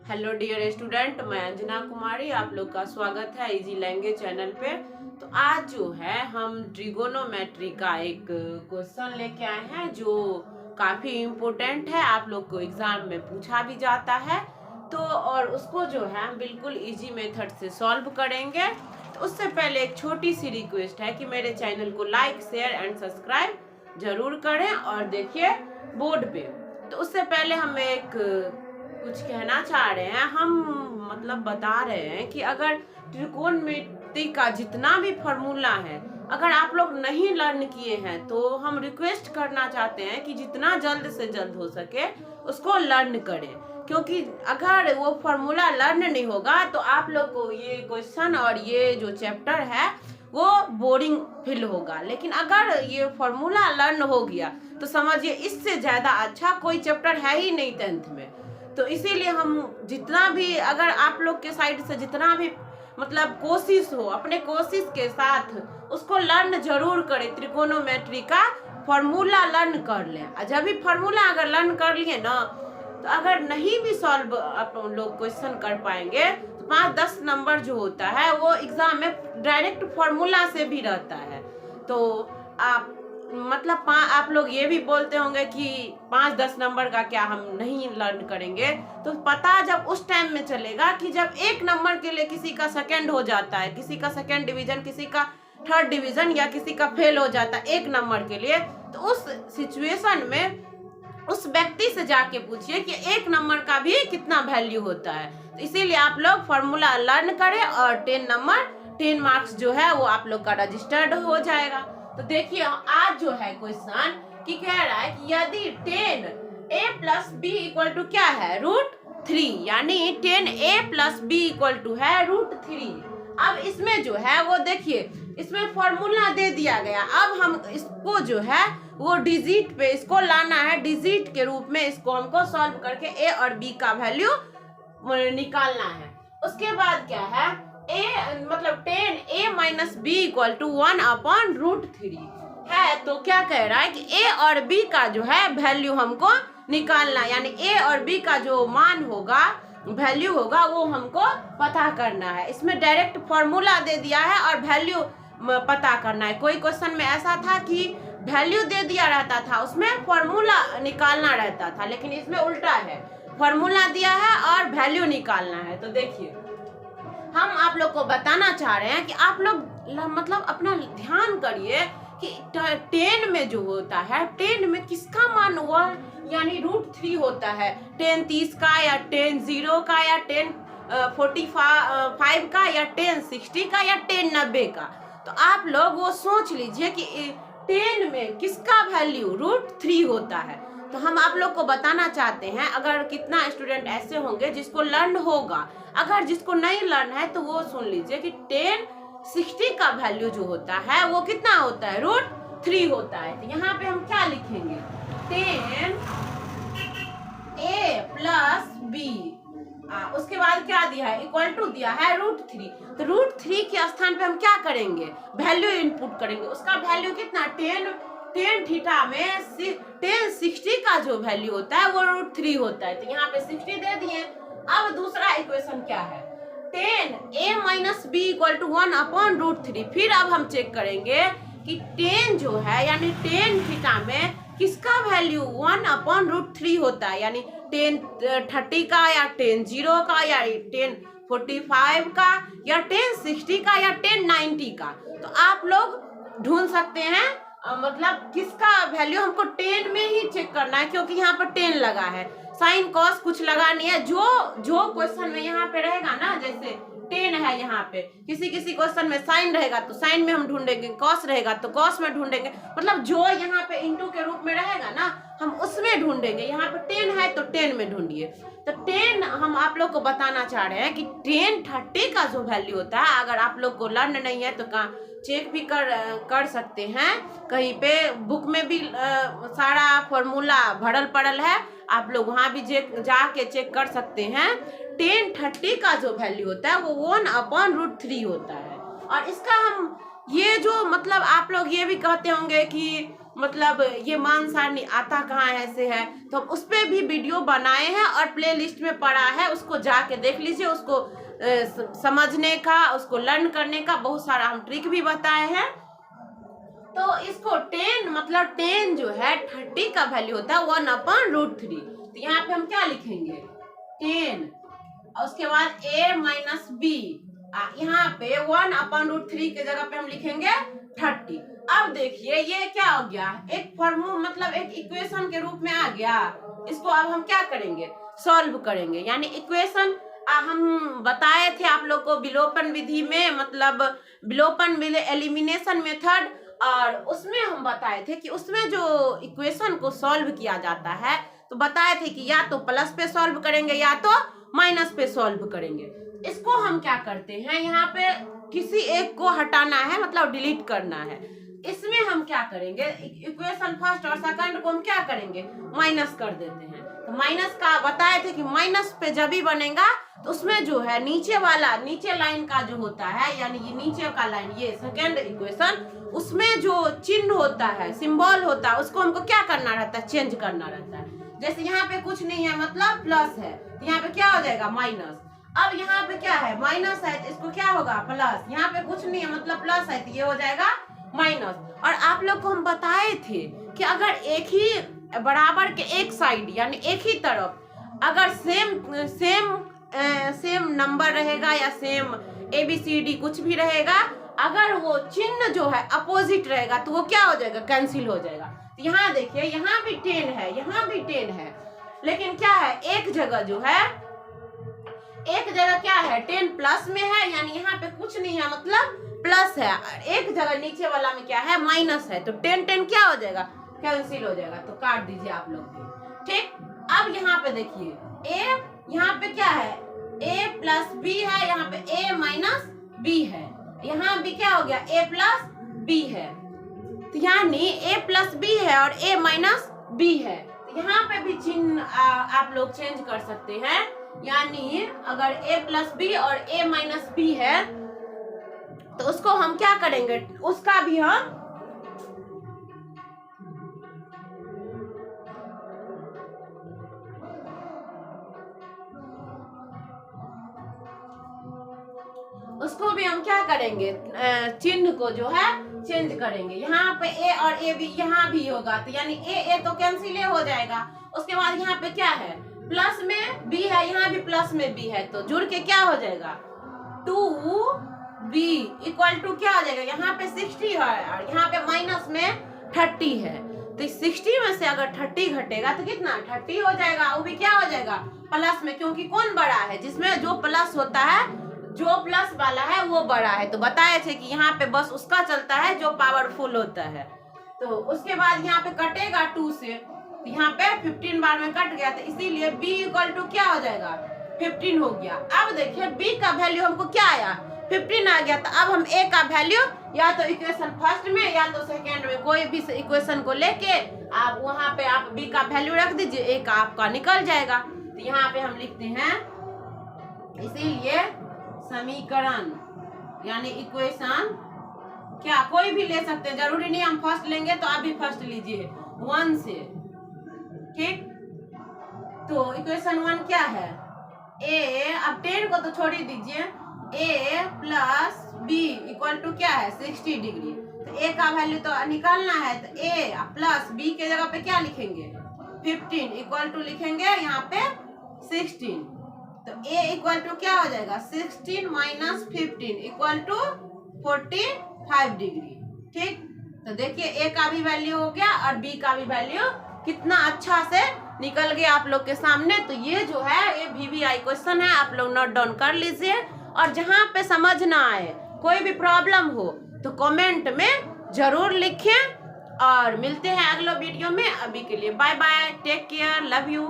Hello dear student, मैं अंजना कुमारी, आप लोग का स्वागत है इजी लैंग्वेज चैनल पे। तो आज जो है हम ट्रिगोनोमेट्री का एक क्वेश्चन लेके आए हैं जो काफ़ी इम्पोर्टेंट है, आप लोग को एग्जाम में पूछा भी जाता है। तो और उसको जो है हम बिल्कुल इजी मेथड से सॉल्व करेंगे। तो उससे पहले एक छोटी सी रिक्वेस्ट है कि मेरे चैनल को लाइक, शेयर एंड सब्सक्राइब जरूर करें और देखिए बोर्ड पे। तो उससे पहले हम एक कुछ कहना चाह रहे हैं, हम मतलब बता रहे हैं कि अगर त्रिकोणमिति का जितना भी फॉर्मूला है अगर आप लोग नहीं लर्न किए हैं तो हम रिक्वेस्ट करना चाहते हैं कि जितना जल्द से जल्द हो सके उसको लर्न करें, क्योंकि अगर वो फॉर्मूला लर्न नहीं होगा तो आप लोग को ये क्वेश्चन और ये जो चैप्टर है वो बोरिंग फील होगा। लेकिन अगर ये फॉर्मूला लर्न हो गया तो समझिए इससे ज़्यादा अच्छा कोई चैप्टर है ही नहीं 10th में। तो इसीलिए हम जितना भी अगर आप लोग के साइड से जितना भी मतलब कोशिश हो, अपने कोशिश के साथ उसको लर्न जरूर करें। त्रिकोणोमेट्री का फॉर्मूला लर्न कर लें। जब भी फॉर्मूला अगर लर्न कर लिए ना तो अगर नहीं भी सॉल्व आप लोग क्वेश्चन कर पाएंगे तो 5-10 नंबर जो होता है वो एग्जाम में डायरेक्ट फॉर्मूला से भी रहता है। तो आप मतलब आप लोग ये भी बोलते होंगे कि 5-10 नंबर का क्या हम नहीं लर्न करेंगे, तो पता जब उस टाइम में चलेगा कि जब एक नंबर के लिए किसी का सेकंड हो जाता है, किसी का सेकंड डिवीजन, किसी का थर्ड डिवीजन या किसी का फेल हो जाता है एक नंबर के लिए, तो उस सिचुएशन में उस व्यक्ति से जाके पूछिए कि एक नंबर का भी कितना वैल्यू होता है। तो इसीलिए आप लोग फॉर्मूला लर्न करें और 10 मार्क्स जो है वो आप लोग का रजिस्टर्ड हो जाएगा। तो देखिए आज जो है क्वेश्चन कि कह रहा है कि यदि 10a+b इक्वल टू क्या है √3, यानी 10a+b इक्वल टू है √3। अब इसमें जो है वो देखिए इसमें फॉर्मूला दे दिया गया। अब हम इसको जो है वो डिजिट पे इसको लाना है, डिजिट के रूप में इसको हमको सॉल्व करके a और b का वैल्यू निकालना है। उसके बाद क्या है a मतलब 10a - b इक्वल टू 1/√3 है। तो क्या कह रहा है कि a और b का जो है वैल्यू हमको निकालना, यानी a और b का जो मान होगा, वैल्यू होगा, वो हमको पता करना है। इसमें डायरेक्ट फॉर्मूला दे दिया है और वैल्यू पता करना है। कोई क्वेश्चन में ऐसा था कि वैल्यू दे दिया रहता था, उसमें फॉर्मूला निकालना रहता था, लेकिन इसमें उल्टा है, फॉर्मूला दिया है और वैल्यू निकालना है। तो देखिए हम आप लोग को बताना चाह रहे हैं कि आप लोग मतलब अपना ध्यान करिए कि 10 में जो होता है 10 में किसका मान 1 यानी √3 होता है। 10 30 का या 10 0 का या 10 45 का या 10 60 का या 10 90 का। तो आप लोग वो सोच लीजिए कि 10 में किसका वैल्यू √3 होता है। तो हम आप लोग को बताना चाहते हैं अगर कितना स्टूडेंट ऐसे होंगे जिसको लर्न होगा, अगर जिसको नहीं लर्न है तो वो सुन लीजिए कि 10 60 का वैल्यू जो होता है वो कितना होता है √3 होता है। तो यहाँ पे हम क्या लिखेंगे 10a+b, उसके बाद क्या दिया है इक्वल टू दिया है √3। तो √3 के स्थान पे हम क्या करेंगे वैल्यू इनपुट करेंगे। उसका वैल्यू कितना 10 थीटा में 10 60 का जो वैल्यू होता है वो √3 होता है। तो यहाँ पे 60 दे दिए। अब दूसरा इक्वेशन क्या है 10a - b इक्वल टू 1/√3। फिर अब हम चेक करेंगे कि 10 जो है यानी 10 थीटा में किसका वैल्यू 1/√3 होता है, यानी 10 30 का या 10 0 का या 10 45 का या 10 60 का या 10 90 का। तो आप लोग ढूंढ सकते हैं मतलब किसका वैल्यू हमको 10 में ही चेक करना है, क्योंकि यहाँ पर 10 लगा है, साइन कॉस कुछ लगा नहीं है। जो क्वेश्चन में यहाँ पे रहेगा ना, जैसे 10 है यहाँ पे, किसी किसी क्वेश्चन में साइन रहेगा तो साइन में हम ढूंढेंगे, कॉस रहेगा तो कॉस में ढूंढेंगे, मतलब जो यहाँ पे इंटू के रूप में रहेगा ना हम उसमें ढूंढेंगे। यहाँ पे 10 है तो 10 में ढूंढिए। तो 10 हम आप लोग को बताना चाह रहे हैं कि 10 30 का जो वैल्यू होता है, अगर आप लोग को लर्न नहीं है तो कहाँ चेक भी कर सकते हैं, कहीं पे बुक में भी सारा फॉर्मूला भरल पड़ल है, आप लोग वहाँ भी जाके चेक कर सकते हैं। 10 30 का जो वैल्यू होता है वो 1/√3 होता है। और इसका हम ये जो मतलब आप लोग ये भी कहते होंगे कि मतलब ये मान सारणी आता कहाँ है से है, तो हम उस पर भी वीडियो बनाए हैं और प्ले लिस्ट में पड़ा है, उसको जाके देख लीजिए। उसको समझने का, उसको लर्न करने का बहुत सारा हम ट्रिक भी बताए हैं। तो इसको 10 मतलब 10 जो है 30 का वैल्यू होता है 1/√3। तो यहाँ पे हम क्या लिखेंगे 10 और उसके बाद a माइनस बी, यहाँ पे 1/√3 के जगह पे हम लिखेंगे 30। अब देखिए ये क्या हो गया, एक फॉर्मूला मतलब एक इक्वेशन के रूप में आ गया। इसको अब हम क्या करेंगे, सॉल्व करेंगे। यानी इक्वेशन हम बताए थे आप लोग को विलोपन विधि में, मतलब विलोपन एलिमिनेशन मेथड, और उसमें हम बताए थे कि उसमें जो इक्वेशन को सॉल्व किया जाता है तो बताए थे कि या तो प्लस पे सॉल्व करेंगे या तो माइनस पे सॉल्व करेंगे। इसको हम क्या करते हैं, यहाँ पे किसी एक को हटाना है, मतलब डिलीट करना है। इसमें हम क्या करेंगे, इक्वेशन फर्स्ट और सेकंड को हम क्या करेंगे, माइनस कर देते हैं। तो माइनस का बताए थे कि माइनस पे जब भी बनेगा तो उसमें जो है नीचे वाला, नीचे लाइन का जो होता है, यानी ये नीचे का लाइन, ये सेकंड इक्वेशन, उसमें जो चिन्ह होता है, सिंबल होता है, उसको हमको क्या करना रहता है, चेंज करना रहता है। जैसे यहाँ पे कुछ नहीं है मतलब प्लस है, तो यहाँ पे क्या हो जाएगा माइनस। अब यहाँ पे क्या है, माइनस है, तो इसको क्या होगा प्लस। यहाँ पे कुछ नहीं है मतलब प्लस है, तो ये हो जाएगा माइनस। और आप लोग को हम बताए थे कि अगर एक ही बराबर के एक साइड यानी एक ही तरफ अगर सेम नंबर रहेगा या सेम ABCD कुछ भी रहेगा, अगर वो चिन्ह जो है अपोजिट रहेगा तो वो क्या हो जाएगा, कैंसिल हो जाएगा। तो यहाँ देखिए, यहाँ भी 10 है, यहाँ भी 10 है, लेकिन क्या है, एक जगह जो है, एक जगह क्या है 10 प्लस में है, यानी यहाँ पे कुछ नहीं है मतलब प्लस है। एक जगह नीचे वाला में क्या है, माइनस है, तो 10 क्या हो जाएगा, कैंसिल हो जाएगा। तो काट दीजिए आप लोग भी, ठीक। अब यहाँ पे देखिए a, यहाँ पे क्या है, a प्लस b है, यहाँ पे a माइनस b है, यहाँ भी क्या हो गया, a प्लस b है। तो यानी a प्लस b है और a माइनस b है। तो यहाँ पे भी चिन्ह आप लोग चेंज कर सकते हैं। यानी अगर a प्लस b और a माइनस b है तो उसको हम क्या करेंगे, उसका भी हम क्या करेंगे, चिन्ह को जो है चेंज करेंगे। यहाँ पे a और a भी यहाँ भी होगा, तो यानी a तो कैंसिल हो जाएगा। उसके बाद यहाँ पे क्या है, प्लस में b है, यहाँ भी प्लस में b है, तो जुड़ के क्या हो जाएगा 2b इक्वल टू क्या हो जाएगा, यहाँ पे 60 है और यहाँ पे माइनस में 30 है। तो 60 में से अगर 30 घटेगा तो कितना 30 हो जाएगा, वो भी क्या हो जाएगा प्लस में, क्योंकि कौन बड़ा है, जिसमें जो प्लस होता है, जो प्लस वाला है वो बड़ा है। तो बताए थे कि यहाँ पे बस उसका चलता है जो पावरफुल होता है। तो उसके बाद यहाँ पे कटेगा 2 से, तो यहाँ पे 15 बार में कट गया, तो इसीलिए b इक्वल टू क्या हो जाएगा 15 हो गया। अब देखिए b का वैल्यू हमको क्या आया 15 आ गया। तो अब हम a का वैल्यू या तो इक्वेशन फर्स्ट में या तो सेकेंड में कोई भी इक्वेशन को लेके आप वहां पे आप b का वैल्यू रख दीजिए, a का आपका निकल जाएगा। तो यहाँ पे हम लिखते हैं, इसीलिए समीकरण यानी इक्वेशन क्या कोई भी ले सकते हैं, जरूरी नहीं हम फर्स्ट लेंगे, तो आप भी फर्स्ट लीजिए 1 से, ठीक। तो इक्वेशन 1 क्या है, a, अब 10 को तो छोड़ ही दीजिए, a plus b equal to क्या है 60 डिग्री। तो a का वैल्यू तो निकालना है, तो a प्लस b के जगह पे क्या लिखेंगे 15 इक्वल टू लिखेंगे यहाँ पे 16। तो a इक्वल टू क्या हो जाएगा 16 माइनस 15 इक्वल टू 45 डिग्री, ठीक। तो देखिए a का भी वैल्यू हो गया और b का भी वैल्यू कितना अच्छा से निकल गया आप लोग के सामने। तो ये जो है ये VVI क्वेश्चन है, आप लोग नोट डाउन कर लीजिए। और जहाँ पे समझ ना आए, कोई भी प्रॉब्लम हो तो कमेंट में जरूर लिखें, और मिलते हैं अगले वीडियो में। अभी के लिए bye bye, take care, love you.